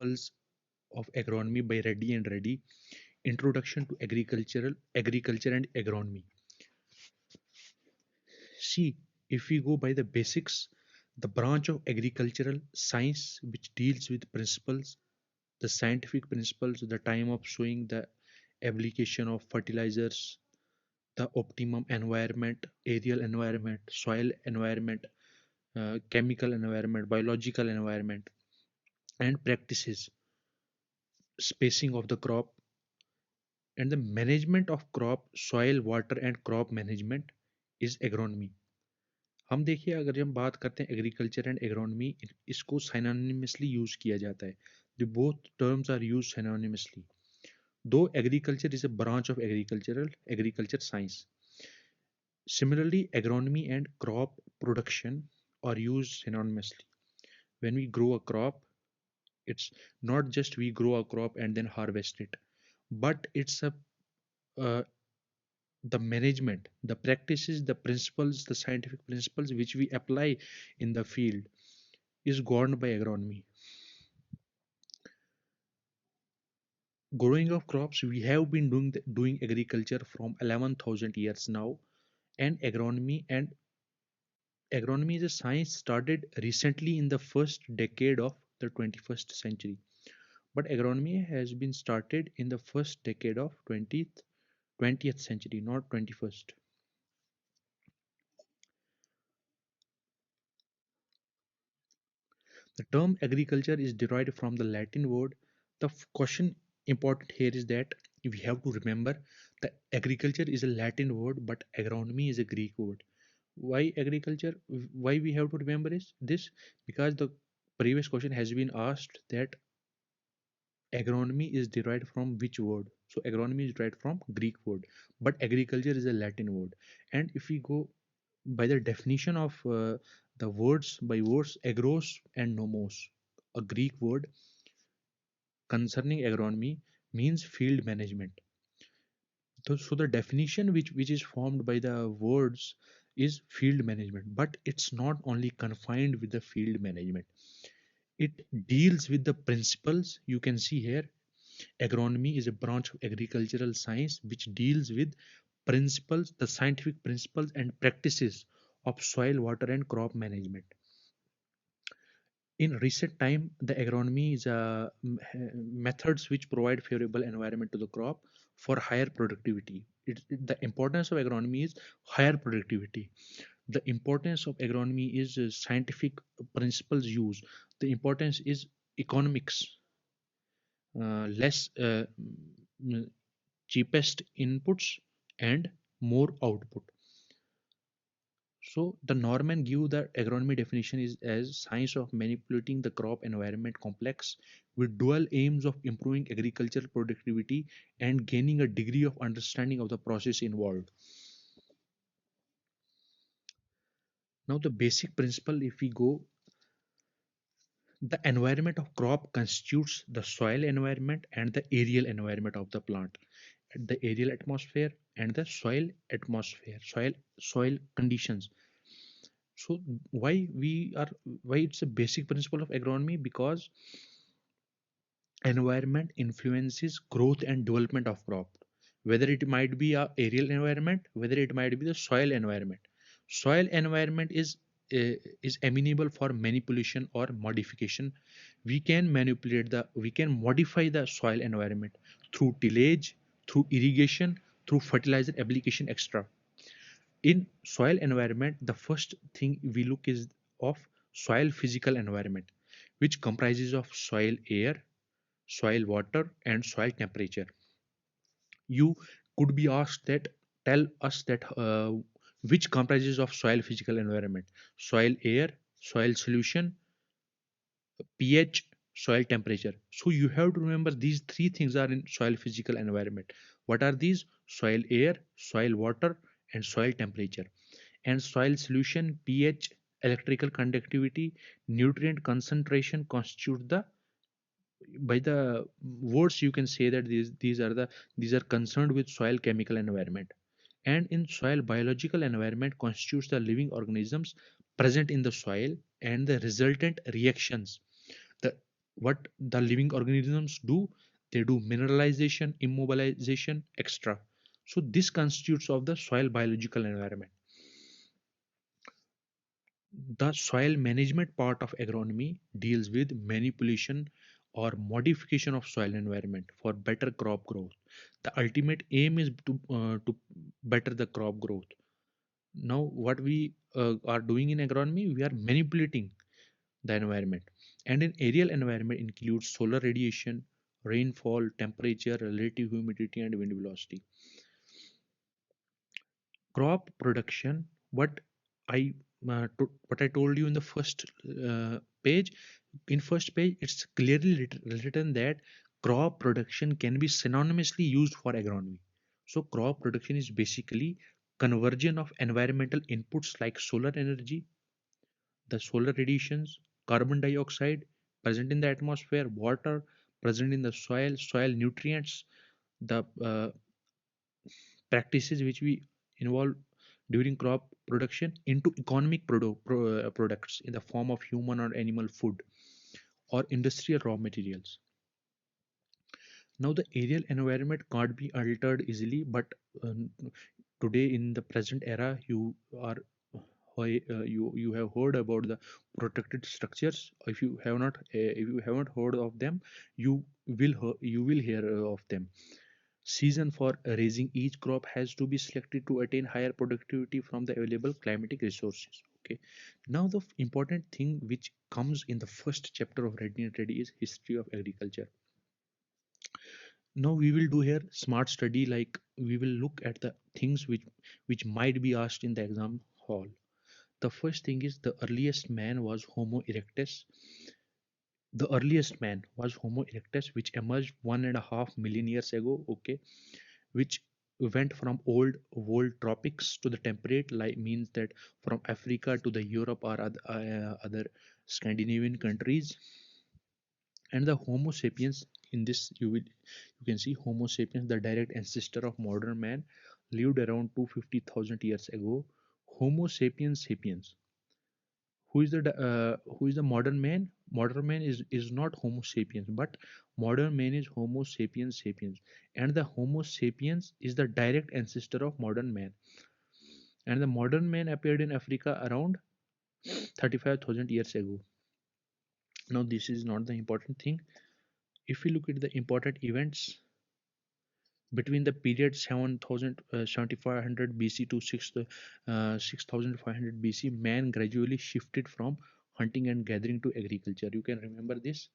Principles of Agronomy by Reddy and Reddy. Introduction to Agriculture and Agronomy. See, if we go by the basics, the branch of agricultural science which deals with principles, the scientific principles, the time of sowing, the application of fertilizers, the optimum environment, aerial environment, soil environment, chemical environment, biological environment, and practices, spacing of the crop, and the management of crop, soil, water, and crop management is agronomy. हम देखिए अगर हम बात करते हैं agriculture and agronomy, इसको synonymously use किया जाता है. The both terms are use synonymously, दो agriculture is a branch of agriculture science. Similarly, agronomy and crop production are used synonymously. When we grow a crop, it's not just we grow a crop and then harvest it, but it's a uh, the management, the practices, the principles, the scientific principles which we apply in the field is governed by agronomy. Growing of crops, we have been doing agriculture from 11,000 years now, and agronomy is a science started recently in the first decade of the 21st century. But agronomy has been started in the first decade of 20th century, not 21st. The term agriculture is derived from the Latin word. The question important here is that we have to remember that agriculture is a Latin word, but agronomy is a Greek word. Why agriculture? Why we have to remember is this? Because the previous question has been asked that agronomy is derived from which word? So agronomy is derived from Greek word, but agriculture is a Latin word. And if we go by the definition of the words by words, agros and nomos, a Greek word concerning agronomy, means field management. So the definition which is formed by the words is field management, but it's not only confined with the field management. It deals with the principles. You can see here, agronomy is a branch of agricultural science which deals with principles, the scientific principles and practices of soil, water, and crop management. In recent time, the agronomy is methods which provide favorable environment to the crop for higher productivity. The importance of agronomy is higher productivity. The importance of agronomy is scientific principles use. The importance is economics, less cheapest inputs and more output. So the Norman give the agronomy definition is as science of manipulating the crop environment complex with dual aims of improving agricultural productivity and gaining a degree of understanding of the process involved. Now the basic principle, if we go, the environment of crop constitutes the soil environment and the aerial environment of the plant. The aerial atmosphere and the soil atmosphere, soil conditions. So why it's a basic principle of agronomy? Because environment influences growth and development of crop, whether it might be a aerial environment, whether it might be the soil environment. Soil environment is amenable for manipulation or modification. We can modify the soil environment through tillage, through irrigation, through fertilizer application, etc. In soil environment, the first thing we look is of soil physical environment, which comprises of soil air, soil water, and soil temperature. You could be asked that, tell us that which comprises of soil physical environment: soil air, soil solution, pH, soil temperature. So you have to remember these three things are in soil physical environment. What are these? Soil air, soil water, and soil temperature. And soil solution, pH, electrical conductivity, nutrient concentration constitute the, by the words you can say that these are concerned with soil chemical environment. And in soil, biological environment constitutes the living organisms present in the soil and the resultant reactions. The What the living organisms do? They do mineralization, immobilization, extra. So this constitutes of the soil biological environment. The soil management part of agronomy deals with manipulation or modification of soil environment for better crop growth. The ultimate aim is to better the crop growth. Now, what we are doing in agronomy, we are manipulating the environment. And in aerial environment includes solar radiation, rainfall, temperature, relative humidity, and wind velocity. Crop production, I what I told you in the first page. In first page it's clearly written that crop production can be synonymously used for agronomy. So crop production is basically conversion of environmental inputs like solar energy, the solar radiations, carbon dioxide present in the atmosphere, water present in the soil nutrients, the practices which we involve during crop production into economic products in the form of human or animal food or industrial raw materials. Now the aerial environment can't be altered easily, but today in the present era are you have heard about the protected structures. If you have not if you haven't heard of them, you will hear of them. Season for raising each crop has to be selected to attain higher productivity from the available climatic resources. Okay, now the important thing which comes in the first chapter of Ready and Ready is history of agriculture. Now we will do here smart study, like we will look at the things which might be asked in the exam hall. The first thing is the earliest man was Homo erectus. The earliest man was Homo erectus, which emerged 1.5 million years ago. Okay, which went from old world tropics to the temperate, like means that from Africa to the Europe or other Scandinavian countries. And the Homo sapiens, in this you can see Homo sapiens, the direct ancestor of modern man, lived around 250,000 years ago. Homo sapiens sapiens, who is the modern man? Modern man is not Homo sapiens, but modern man is Homo sapiens sapiens. And the Homo sapiens is the direct ancestor of modern man. And the modern man appeared in Africa around 35,000 years ago. Now this is not the important thing. If we look at the important events between the period 7500 BC to 6500 BC, man gradually shifted from hunting and gathering to agriculture. You can remember this.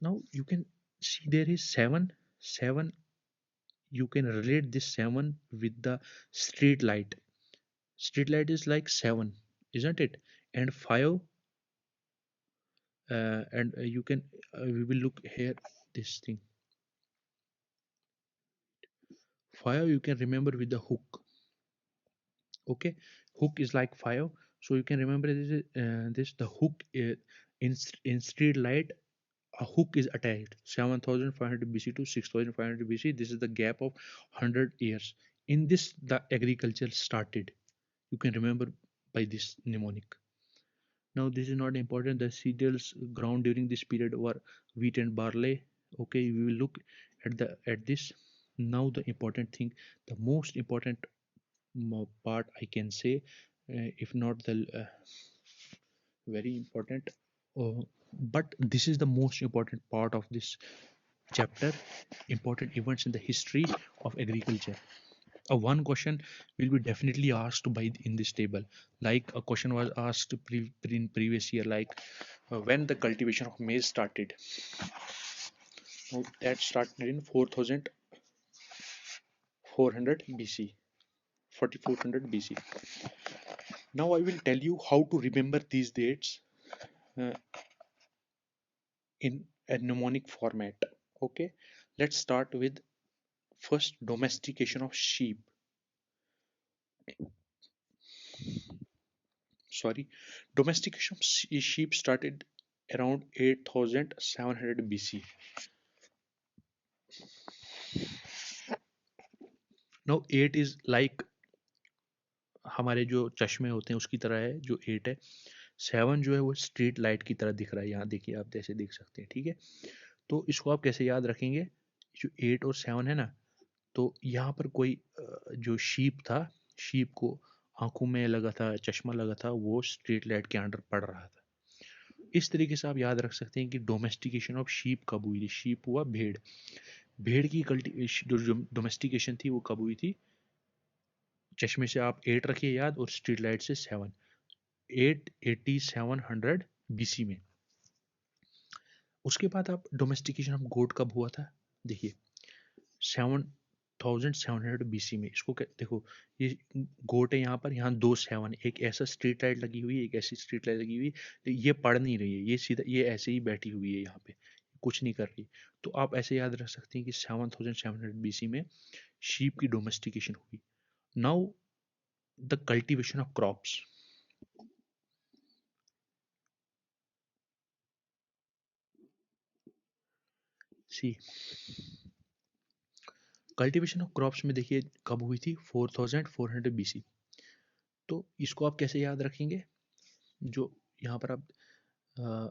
Now you can see there is seven. You can relate this seven with the street light. Street light is like seven, isn't it? And five, and you can we will look here this thing. Five you can remember with the hook. Okay, hook is like fire, so you can remember this the hook in street light. A hook is attached 7500 BC to 6500 BC. This is the gap of 100 years. In this the agriculture started, you can remember by this mnemonic. Now this is not important. The cereals ground during this period were wheat and barley. Okay, we will look at this. Now the important thing, the most important part I can say, if not the very important, uh, but this is the most important part of this chapter. Important events in the history of agriculture. One question will be definitely asked by in this table. Like a question was asked in previous year, like when the cultivation of maize started. Now, that started in 4400 BC. 4400 BC. Now I will tell you how to remember these dates uh, in a mnemonic format. Okay, let's start with first domestication of sheep. Sorry, domestication of sheep started around 8700 BC. Now 8 is like हमारे जो चश्मे होते हैं उसकी तरह है जो 8 है. 7 जो है वो स्ट्रीट लाइट की तरह दिख रहा है, यहाँ देखिए आप जैसे देख सकते हैं, ठीक है। तो इसको आप कैसे याद रखेंगे, जो 8 और 7 है ना, तो यहाँ पर कोई जो शीप था, शीप को आंखों में लगा था, चश्मा लगा था, वो स्ट्रीट लाइट के अंडर पड़ रहा था। इस तरीके से आप याद रख सकते हैं कि डोमेस्टिकेशन ऑफ शीप कब हुई थी। शीप हुआ भेड़, भेड़ की जो डोमेस्टिकेशन थी वो कब हुई थी। चश्मे से आप 8 रखिए याद, और स्ट्रीट लाइट से 7, 88700 BC में। उसके बाद आप डोमेस्टिकेशन ऑफ गोट कब हुआ था, देखिए 7700 BC में। इसको देखो, ये गोट है यहाँ पर, यहाँ 2 7, एक ऐसा स्ट्रीट लाइट लगी हुई है, एक ऐसी स्ट्रीट लाइट लगी हुई है, तो ये पढ़ नहीं रही है, ये सीधा ये ऐसे ही बैठी हुई है यहाँ पे, कुछ नहीं कर रही। तो आप ऐसे याद रख सकते हैं कि 7700 BC में शीप की डोमेस्टिकेशन हुई। Now the cultivation of crops. See cultivation of crops में देखिए कब हुई थी, 4400 BC। तो इसको आप कैसे याद रखेंगे, जो यहाँ पर आप अ,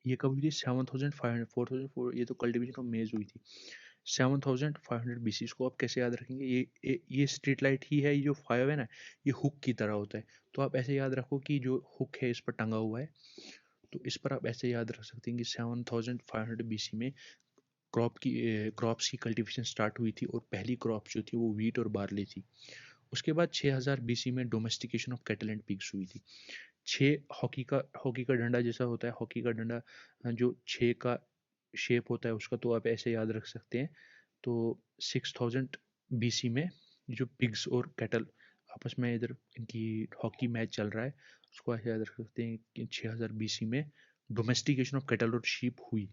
ये कब हुई थी, 7500 4004, ये तो कल्टीवेशन ऑफ मेज हुई थी। 7500 BC, इसको आप कैसे याद रखेंगे, ये स्ट्रीट लाइट ही है, ये जो 5 है ना, ये हुक की तरह होता है। तो आप ऐसे याद रखो कि जो हुक है इस पर टंगा हुआ है, तो इस पर आप ऐसे याद रख सकते हैं कि 7500 BC में क्रॉप्स की कल्टीवेशन स्टार्ट हुई थी, और पहली क्रॉप जो थी वो वीट और बार्ली थी। उसके बाद 6000 BC में domestication of cattle and pigs हुई थी। 6 हॉकी का डंडा जैसा होता है, हॉकी का डंडा जो 6 का शेप होता है उसका, तो आप ऐसे याद रख सकते हैं। तो 6000 BC में जो पिग्स और कैटल आपस में इधर इनकी हॉकी मैच चल रहा है, उसको ऐसे याद रख सकते हैं कि 6000 BC में डोमेस्टिकेशन ऑफ कैटल और शीप हुई।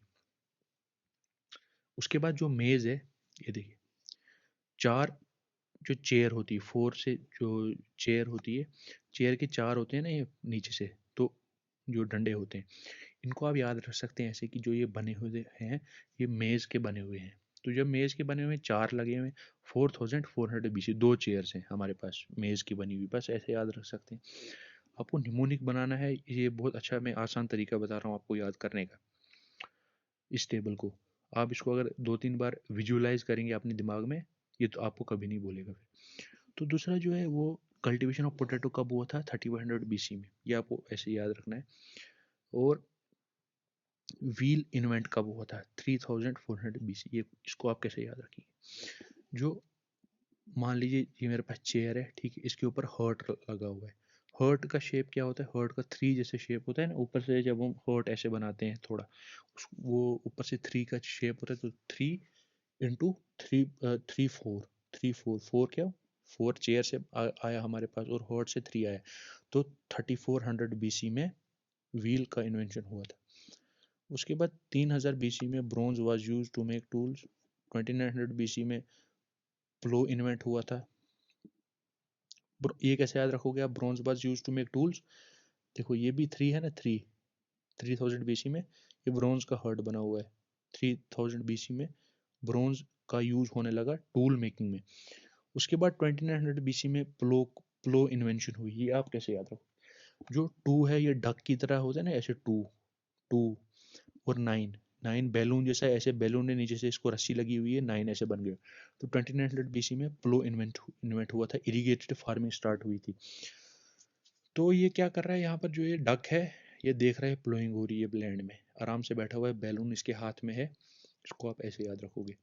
उसके बाद जो मेज है, ये देखिए, 4 जो चेयर होती है, 4 से जो चेयर होती है, चेयर के 4 होते हैं ना ये नीचे से, तो जो डंडे होते हैं, इनको आप याद रख सकते हैं ऐसे कि जो ये बने हुए हैं, ये मेज़ के बने हुए हैं। तो जब मेज़ के बने हुए 4 लगे हुए, 4400 BC, 2 चेयर्स हैं हमारे पास मेज़ की बनी हुई, बस ऐसे याद रख सकते हैं। आपको निमोनिक बनाना है, ये बहुत अच्छा, मैं आसान तरीका बता रहा हूँ आपको याद करने का। इस टेबल को आप इसको अगर 2-3 बार विजुअलाइज करेंगे अपने दिमाग में, ये तो आपको कभी नहीं भूलेगा फिर। तो दूसरा जो है वो कल्टीवेशन ऑफ पोटैटो कब हुआ था, 3100 BC में, ये आपको ऐसे याद रखना है। और व्हील इन्वेंट कब हुआ था, 3400 BC, ये इसको आप कैसे याद रखेंगे। जो मान लीजिए ये मेरे पास चेयर है, ठीक है, इसके ऊपर हर्ट लगा हुआ है। हर्ट का शेप क्या होता है, हर्ट का 3 जैसे शेप होता है ना, ऊपर से जब हम हर्ट ऐसे बनाते हैं थोड़ा, वो ऊपर से 3 का शेप होता है, तो 3 इंटू 3 3 4 क्या, 4 चेयर से आया हमारे पास, और हर्ट से 3 आया, तो 3400 BC में व्हील का इन्वेंशन हुआ था। उसके बाद 3000 BC में bronze was use to make tools. 2900 BC में प्लो इन्वेंट हुआ था। ये कैसे याद रखोगे आप, bronze was use to make tools, देखो ये भी 3 है ना, 3000 BC में ये ब्रोंज का हर्ट बना हुआ है। 3000 BC में ब्रोंज का यूज होने लगा टूल मेकिंग में। उसके बाद 2900 BC में प्लो इन्वेंशन हुई, ये आप कैसे याद रखो। जो टू है ये डक की तरह होता है ना, ऐसे टू टू, और 9, 9 बैलून जैसा, ऐसे बैलून ने नीचे से इसको रस्सी लगी हुई है, 9 ऐसे बन गए। तो 2900 BC में प्लो इन्वेंट हुआ था, इरीगेटेड फार्मिंग स्टार्ट हुई थी। तो ये क्या कर रहा है यहाँ पर, जो ये डक है, ये देख रहा है प्लोइंग हो रही है लैंड में, आराम से बैठा हुआ है, बैलून इसके हाथ में है, इसको आप ऐसे याद रखोगे।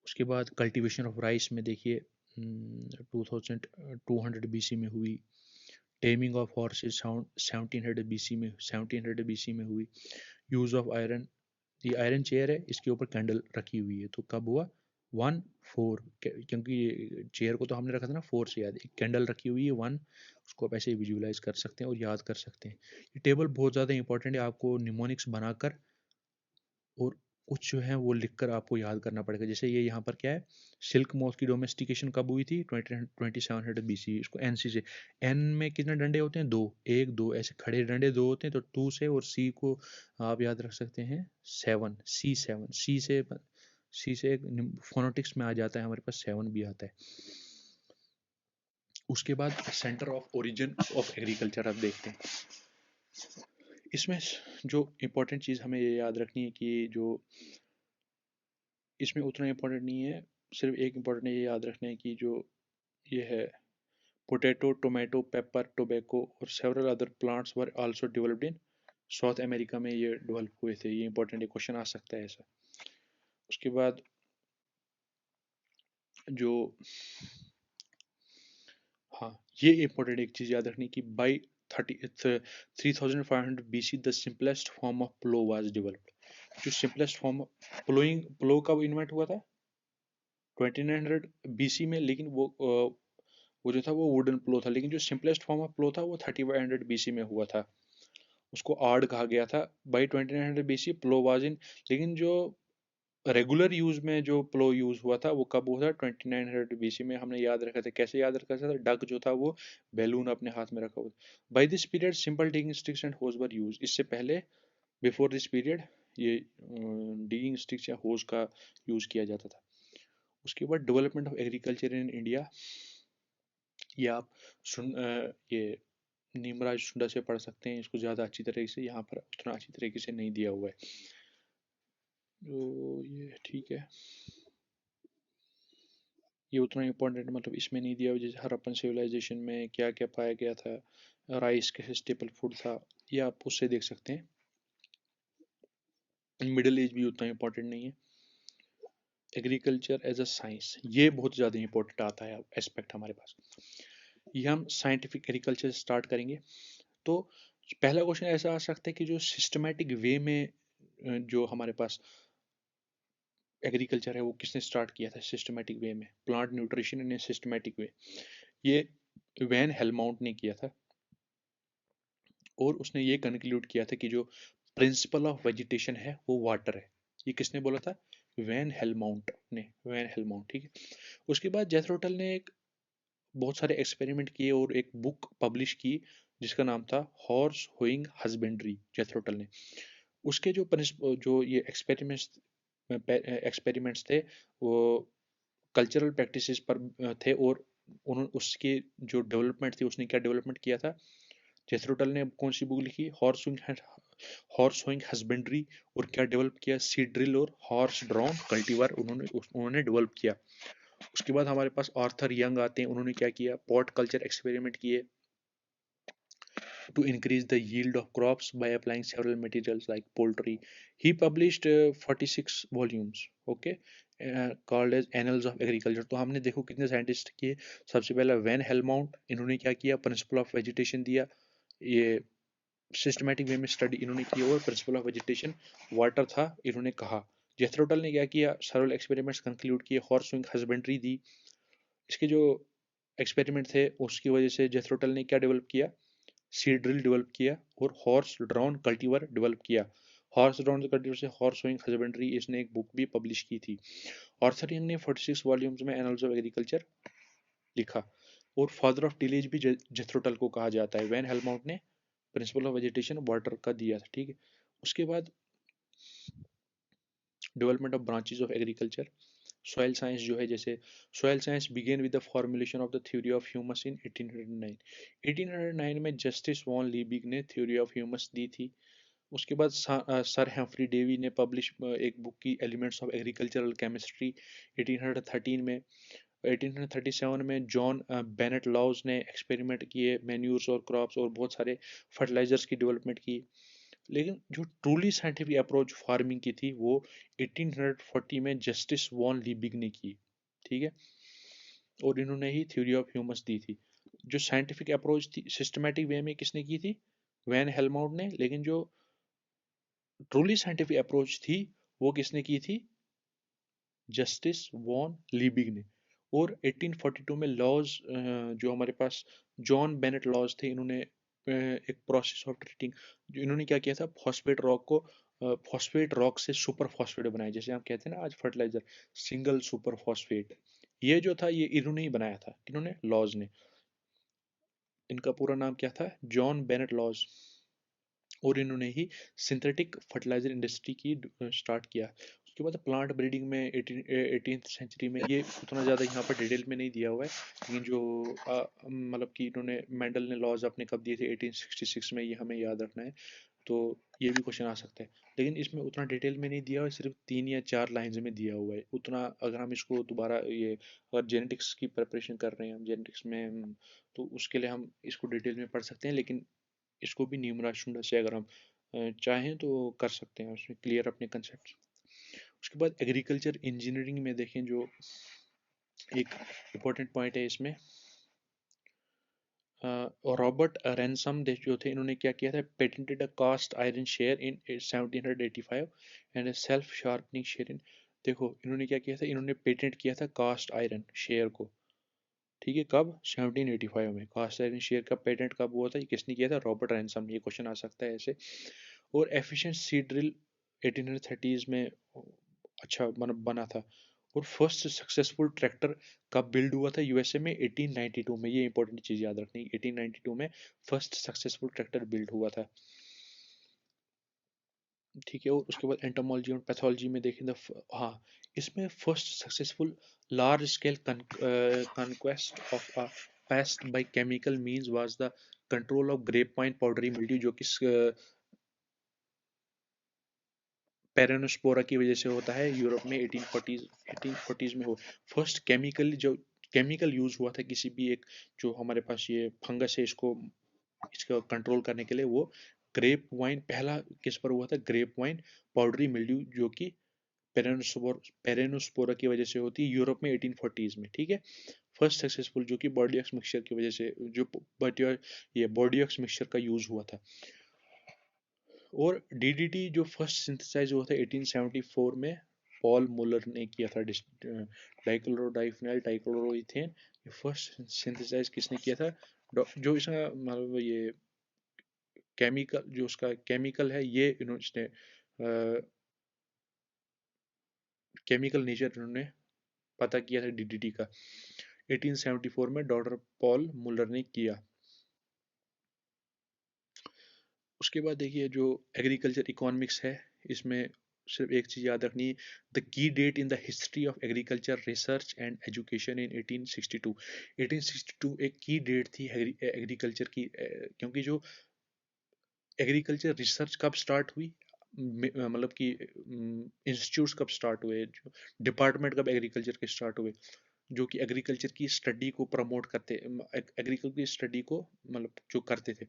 उसके बाद कल्टीवेशन ऑफ राइस में देखिए 2200 BC में हुई। टेमिंग ऑफ हॉर्सेस 1700 BC में हुई। यूज ऑफ आयरन, ये आयरन चेयर है, इसके ऊपर कैंडल रखी हुई है, तो कब हुआ, 1 4, क्योंकि चेयर को तो हमने रखा था ना 4 से याद, एक कैंडल रखी हुई है 1, उसको आप ऐसे विजुअलाइज कर सकते हैं और याद कर सकते हैं। ये टेबल बहुत ज़्यादा इंपॉर्टेंट है, आपको निमोनिक्स बनाकर और कुछ जो है वो लिखकर आपको याद करना पड़ेगा। जैसे ये यहाँ पर क्या है, सिल्क मोथ की डोमेस्टिकेशन कब हुई थी, 2700 BC, इसको एन सी से, एन में कितने डंडे होते हैं, 2, 1 2 ऐसे खड़े डंडे 2 होते हैं, तो 2 से, और सी को आप याद रख सकते हैं 7, C7, सी से सी से फोनेटिक्स में आ जाता है, हमारे पास 7 भी आता है। उसके बाद centre of origin of agriculture आप देखते हैं। इसमें जो इम्पोर्टेंट चीज़ हमें ये याद रखनी है कि जो इसमें उतना इम्पोर्टेंट नहीं है, सिर्फ एक इम्पोर्टेंट ये याद रखना है कि जो ये है पोटैटो, टोमेटो, पेपर, टोबैको और several other plants were also developed in south America में, ये डेवलप हुए थे। ये इंपॉर्टेंट क्वेश्चन आ सकता है ऐसा। उसके बाद जो हाँ, ये इंपॉर्टेंट एक चीज़ याद रखनी कि by 3500 BC the simplest form of plough was developed. जो सिंपलेस्ट फॉर्म प्लो कब इन्वेंट हुआ था? 2900 BC में। लेकिन वो जो था वो वुडन प्लो था, लेकिन जो सिंपलेस्ट फॉर्म ऑफ प्लो था वो 3500 BC में हुआ था। उसको आर्ड कहा गया था। By 2900 BC plough was in, लेकिन जो रेगुलर यूज में जो प्लो यूज हुआ था वो कब हुआ था? 2900 BC में। हमने याद रखा था, कैसे याद रखा था? डक जो था वो बैलून अपने हाथ में रखा हुआ। By this period simple digging sticks and hoes were use. इससे पहले, बिफोर दिस पीरियड, ये डिगिंग स्टिक्स या होज का यूज किया जाता था। उसके बाद development of agriculture in India, ये आप ये नीमराज सुंडा से पढ़ सकते हैं। इसको ज़्यादा अच्छी तरीके से यहाँ पर उतना अच्छी तरीके से नहीं दिया हुआ है, तो ये ठीक है। ये उतना इम्पोर्टेंट मतलब इसमें नहीं दिया हुआ। जैसे हरप्पन सिविलाइजेशन में क्या क्या पाया गया था, राइस के स्टेपल फूड था, ये आप उससे देख सकते हैं। मिडिल एज भी उतना इम्पोर्टेंट नहीं है। एग्रीकल्चर एज अ साइंस, ये बहुत ज़्यादा इम्पोर्टेंट आता है एस्पेक्ट हमारे पास। ये हम साइंटिफिक एग्रीकल्चर स्टार्ट करेंगे। तो पहला क्वेश्चन ऐसा आ सकता है कि जो सिस्टमेटिक वे में जो हमारे पास एग्रीकल्चर है वो किसने स्टार्ट किया था सिस्टमेटिक वे में? Plant nutrition in systematic way, ये वैन हेलमाउंट ने किया था। और उसने ये कंक्लूड किया था कि जो प्रिंसिपल ऑफ वेजिटेशन है वो वाटर है। ये किसने बोला था? वैन हेलमाउंट ने, वैन हेलमाउंट, ठीक है। उसके बाद जेथरो टल ने एक बहुत सारे एक्सपेरिमेंट किए और एक बुक पब्लिश की जिसका नाम था हॉर्स होइंग हस्बेंड्री, जेथरो टल ने। उसके जो ये एक्सपेरिमेंट्स थे वो कल्चरल प्रैक्टिसेस पर थे। और उन्होंने उसकी जो डेवलपमेंट थी, उसने क्या डेवलपमेंट किया था? जेथरोटल ने कौन सी बुक लिखी? Horse hoeing husbandry. और क्या डेवलप किया? सीड ड्रिल और हॉर्स ड्रॉन कल्टीवर उन्होंने डेवलप किया। उसके बाद हमारे पास आर्थर यंग आते हैं। उन्होंने क्या किया? पॉट कल्चर एक्सपेरिमेंट किए to increase the yield of crops by applying several materials like poultry. He published 46 volumes, okay, called as Annals of Agriculture. तो हमने देखो कितने साइंटिस्ट किए। सबसे पहला वैन हेलमाउंट, इन्होंने क्या किया? प्रिंसिपल ऑफ वेजिटेशन दिया। ये सिस्टमेटिक वे में स्टडी इन्होंने की। और प्रिंसिपल ऑफ वेजिटेशन वाटर था, इन्होंने कहा। जेथरोटल ने क्या किया? सर्वल एक्सपेरिमेंट्स कंक्लूड किए, हॉर्स विंग हस्बेंड्री दी। इसके जो एक्सपेरिमेंट थे उसकी वजह से जेथरोटल ने क्या डेवलप किया? सीड ड्रिल डेवलप किया और हॉर्स ड्रॉन कल्टीवर डेवलप किया। हॉर्स ड्रॉन कल्टीवर से हॉर्स सोइंग हस्बेंड्री, इसने एक बुक भी पब्लिश की थी। ऑर्थर यंग ने 46 वॉल्यूम्स में एनाल्स ऑफ एग्रीकल्चर लिखा। और फादर ऑफ टिलेज भी जेथरोटल को कहा जाता है। वैन हेलमाउंट ने प्रिंसिपल ऑफ वेजिटेशन वाटर का दिया था, ठीक है। उसके बाद development of branches of agriculture, soil science जो है, जैसे soil science began with the formulation of the theory of humus in 1809। 1809 में जस्टिस वॉन लीबिग ने थ्योरी ऑफ ह्यूमस दी थी। उसके बाद सर हेम्फ्री डेवी ने पब्लिश एक बुक की, एलिमेंट्स ऑफ एग्रीकल्चरल केमिस्ट्री, 1813 में। 1837 में जॉन बेनेट लॉज ने एक्सपेरिमेंट किए, मैन्यूर्स और क्रॉप्स और बहुत सारे फर्टिलाइजर्स की डेवलपमेंट की। लेकिन जो ट्रूली साइंटिफिक अप्रोच फार्मिंग की थी वो 1840 में जस्टिस वॉन लीबिग ने की, ठीक है। और इन्होंने ही थ्योरी ऑफ ह्यूमस दी थी। जो साइंटिफिक अप्रोच थी सिस्टमेटिक वे में किसने की थी? वैन हेलमाउंट ने। लेकिन जो ट्रूली साइंटिफिक अप्रोच थी वो किसने की थी? जस्टिस वॉन लीबिग ने। और 1842 में लॉज, जो हमारे पास जॉन बेनेट लॉज थे, इन्होंने एक प्रोसेस ऑफ ट्रीटिंग, जो इन्होंने क्या किया था? फॉस्फेट रॉक को फॉस्फेट रॉक से सुपर फॉस्फेट बनाया, जैसे हम कहते हैं ना आज फर्टिलाइजर, सिंगल सुपर फॉस्फेट। ये जो था ये इन्होंने ही बनाया था। इन्होंने, लॉज ने। इनका पूरा नाम क्या था? John Bennet Lawes. और इन्होंने ही सिंथेटिक फर्टिलाइजर इंडस्ट्री की स्टार्ट किया। उसके बाद प्लांट ब्रीडिंग में 18th सेंचुरी में, ये उतना ज़्यादा यहाँ पर डिटेल में नहीं दिया हुआ है, लेकिन जो मतलब कि इन्होंने मेंडल ने लॉज अपने कब दिए थे 1866 में, ये हमें याद रखना है। तो ये भी क्वेश्चन आ सकता है, लेकिन इसमें उतना डिटेल में नहीं दिया हुआ है, सिर्फ 3 या 4 लाइन्स में दिया हुआ है उतना। अगर हम इसको दोबारा ये, अगर जेनेटिक्स की प्रिपरेशन कर रहे हैं हम जेनेटिक्स में तो उसके लिए हम इसको डिटेल में पढ़ सकते हैं, लेकिन इसको भी न्यूमराशन से अगर हम चाहें तो कर सकते हैं, उसमें क्लियर अपने कंसेप्ट। उसके बाद एग्रीकल्चर इंजीनियरिंग में देखें, जो एक इम्पोर्टेंट पॉइंट है इसमें, रॉबर्ट रैनसम जो थे, इन्होंने क्या किया था, patented a cast iron share in 1785 and self sharpening share in, देखो इन्होंने क्या किया था, इन्होंने पेटेंट किया था कास्ट आयरन शेयर को, ठीक है, कब, 1785 में। कास्ट आयरन शेयर का पेटेंट कब हुआ था, ये किसने किया था, रॉबर्ट रैनसम। ये क्वेश्चन आ सकता है ऐसे। और एफिशिएंट सीड ड्रिल 1830s में अच्छा बना था। और फर्स्ट सक्सेसफुल ट्रैक्टर कब बिल्ड हुआ था यूएसए में, 1892 में। ये इंपॉर्टेंट चीज़ याद रखनी, 1892 में फर्स्ट सक्सेसफुल ट्रैक्टर बिल्ड हुआ था, ठीक है। और उसके बाद एंटोमोलॉजी और पैथोलॉजी में देखें तो हाँ, इसमें first successful large scale conquest of a paste by chemical means was the control of grape wine powdery mildew, जो कि पेरानोस्पोरा की वजह से होता है यूरोप में 1840s में। हो फर्स्ट केमिकल, जो केमिकल यूज हुआ था किसी भी एक, जो हमारे पास ये फंगस है इसको, इसका कंट्रोल करने के लिए, वो ग्रेप वाइन पहला किस पर हुआ था, ग्रेप वाइन पाउडरी मिल्ड्यू, जो कि पेरेनोस्पोरा की वजह से होती है यूरोप में 1840s में, ठीक है। फर्स्ट सक्सेसफुल जो कि बॉर्डियक्स मिक्सचर की वजह से, जो बट ये बॉर्डियक्स मिक्सचर का यूज हुआ था। और डीडीटी जो फर्स्ट सिंथेसाइज हुआ था 1874 में, पॉल मुलर ने किया था। डाइक्लोरोडाइफेनाइल डाइक्लोरोइथेन, ये फर्स्ट सिंथेसाइज किसने किया था, जो इसका मतलब ये केमिकल, जो उसका केमिकल है, ये इन्होंने केमिकल नेचर इन्होंने पता किया था डीडीटी का 1874 में, डॉक्टर पॉल मुलर ने किया। उसके बाद देखिए जो एग्रीकल्चर इकोनॉमिक्स है, इसमें सिर्फ एक चीज़ याद रखनी है, the key date in the history of agriculture research and education in 1862। 1862 एक की डेट थी एग्रीकल्चर की, क्योंकि जो एग्रीकल्चर रिसर्च कब स्टार्ट हुई, मतलब कि इंस्टीट्यूट्स कब स्टार्ट हुए, जो डिपार्टमेंट कब एग्रीकल्चर के स्टार्ट हुए, जो कि एग्रीकल्चर की स्टडी को प्रमोट करते, एग्रीकल्चर की स्टडी को मतलब जो करते थे,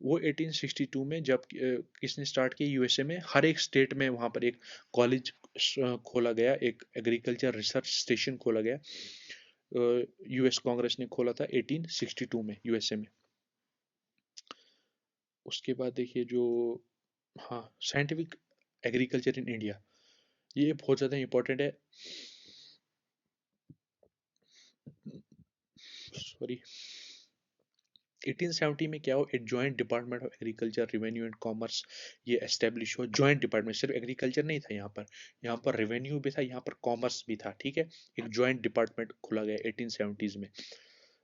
वो 1862 में जब किसने स्टार्ट किया, यूएसए में हर एक स्टेट में वहाँ पर एक कॉलेज खोला गया, एक एग्रीकल्चर रिसर्च स्टेशन खोला गया, यूएस कांग्रेस ने खोला था 1862 में यूएसए में। उसके बाद देखिए जो, हाँ, साइंटिफिक एग्रीकल्चर इन इंडिया, ये बहुत ज़्यादा इंपॉर्टेंट है, सॉरी। 1870 में क्या हो, एक joint department of agriculture revenue and commerce ये एस्टेब्लिश हो। जॉइंट डिपार्टमेंट, सिर्फ एग्रीकल्चर नहीं था यहाँ पर रेवेन्यू भी था, यहाँ पर कॉमर्स भी था, ठीक है। एक जॉइंट डिपार्टमेंट खुला गया 1870s में।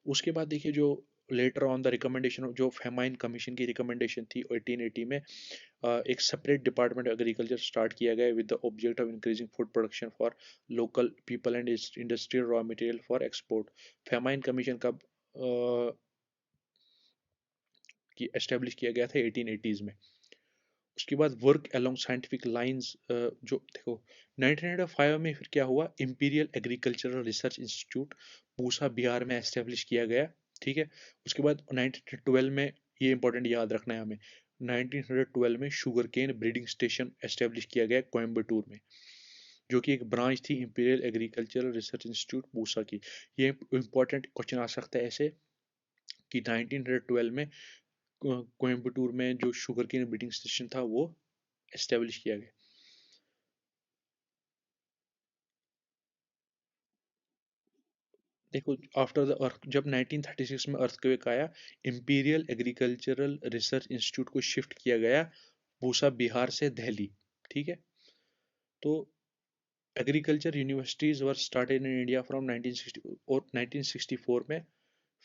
उसके बाद देखिए जो लेटर ऑन द रिकमेंडेशन, जो फेमाइन कमीशन की रिकमेंडेशन थी 1880 में, एक सेपरेट डिपार्टमेंट एग्रीकल्चर स्टार्ट किया गया with the object of increasing food production for local people and industrial raw material for export. Famine commission कब की एस्टेब्लिश किया गया था, 1880s में। उसके बाद वर्क अलोंग साइंटिफिक लाइंस, जो देखो 1905 में फिर क्या हुआ, imperial Agricultural Research Institute Pusa Bihar में एस्टेब्लिश किया गया, ठीक है। उसके बाद 1912 में, ये इंपॉर्टेंट याद रखना है हमें, 1912 में sugar cane breeding station establish किया गया कोयम्बटूर में, जो कि एक ब्रांच थी Imperial Agricultural Research Institute Pusa की। ये इंपॉर्टेंट क्वेश्चन आ सकता है ऐसे कि 1912 में कोयम्बटूर में जो शुगर केन ब्रीडिंग स्टेशन था वो एस्टेब्लिश किया गया। देखो आफ्टर द अर्थ, जब 1936 में अर्थक्वेक आया, इंपीरियल एग्रीकल्चरल रिसर्च इंस्टीट्यूट को शिफ्ट किया गया पूसा बिहार से दिल्ली, ठीक है। तो agriculture universities were started in India from 1960, और 1964 में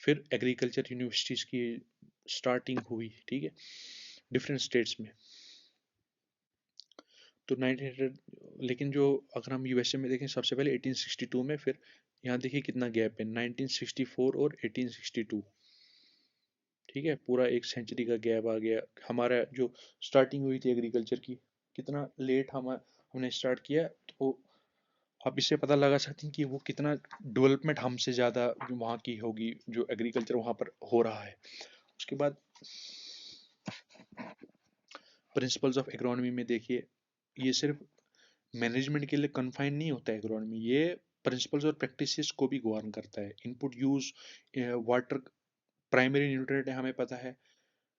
फिर एग्रीकल्चर यूनिवर्सिटीज की स्टार्टिंग हुई, ठीक है, डिफरेंट स्टेट्स में। तो 1900, लेकिन जो अगर हम यूएसए में देखें सबसे पहले 1862 में, फिर यहाँ देखिए कितना गैप है 1964 और 1862। ठीक है, पूरा एक सेंचुरी का गैप आ गया। हमारा जो स्टार्टिंग हुई थी एग्रीकल्चर की, कितना लेट हमने स्टार्ट किया, तो आप इससे पता लगा सकते हैं कि वो कितना डेवलपमेंट हमसे ज़्यादा वहाँ की होगी, जो एग्रीकल्चर वहाँ पर हो रहा है। उसके बाद प्रिंसिपल्स ऑफ एग्रोनॉमी में देखिए, ये सिर्फ मैनेजमेंट के लिए कन्फाइन नहीं होता है एग्रोनॉमी, ये प्रिंसिपल्स और प्रैक्टिसेस को भी गवर्न करता है। Input use, water primary nutrient है हमें पता है।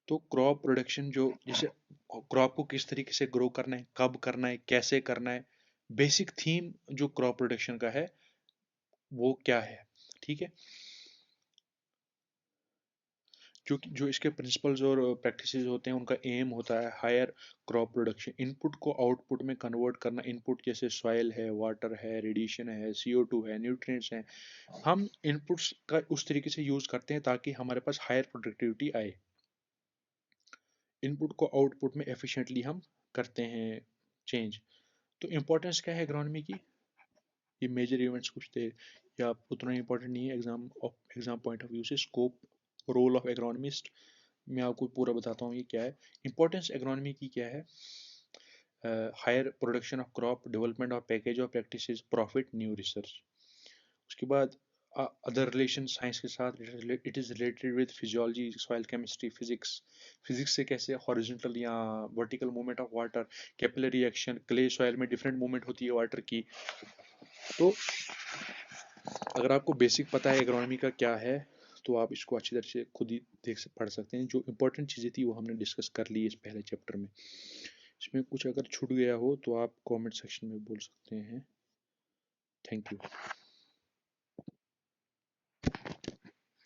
तो क्रॉप प्रोडक्शन, जो जैसे क्रॉप को किस तरीके से ग्रो करना है, कब करना है, कैसे करना है, बेसिक थीम जो क्रॉप प्रोडक्शन का है वो क्या है। ठीक है, जो इसके प्रिंसिपल्स और प्रैक्टिसेस होते हैं, उनका एम होता है हायर क्रॉप प्रोडक्शन, इनपुट को आउटपुट में कन्वर्ट करना। इनपुट जैसे सॉइल है, वाटर है, रेडिएशन है, CO2 है, न्यूट्रिएंट्स हैं, हम इनपुट्स का उस तरीके से यूज करते हैं ताकि हमारे पास हायर प्रोडक्टिविटी आए। इनपुट को आउटपुट में एफिशिएंटली हम करते हैं चेंज। तो इम्पोर्टेंस क्या है एग्रोनॉमी की, ये मेजर इवेंट्स कुछ थे, या उतना इंपॉर्टेंट नहीं है एग्जाम पॉइंट ऑफ व्यू से। स्कोप, रोल ऑफ एग्रोनॉमिस्ट, मैं आपको पूरा बताता हूँ ये क्या है। इंपॉर्टेंस एग्रोनॉमी की क्या है, higher production of crop, development of package of practices, profit, new research. उसके बाद अदर रिलेशन साइंस के साथ, it is related with physiology, soil chemistry, physics. Physics से कैसे हॉरिजॉन्टल या vertical movement of water, capillary action, clay soil में different movement होती है वाटर की। तो अगर आपको बेसिक पता है एग्रोनॉमी का क्या है, तो आप इसको अच्छी तरह से खुद ही पढ़ सकते हैं। जो इंपॉर्टेंट चीज़ें थी वो हमने डिस्कस कर ली इस पहले चैप्टर में। इसमें कुछ अगर छूट गया हो तो आप कमेंट सेक्शन में बोल सकते हैं। Thank you.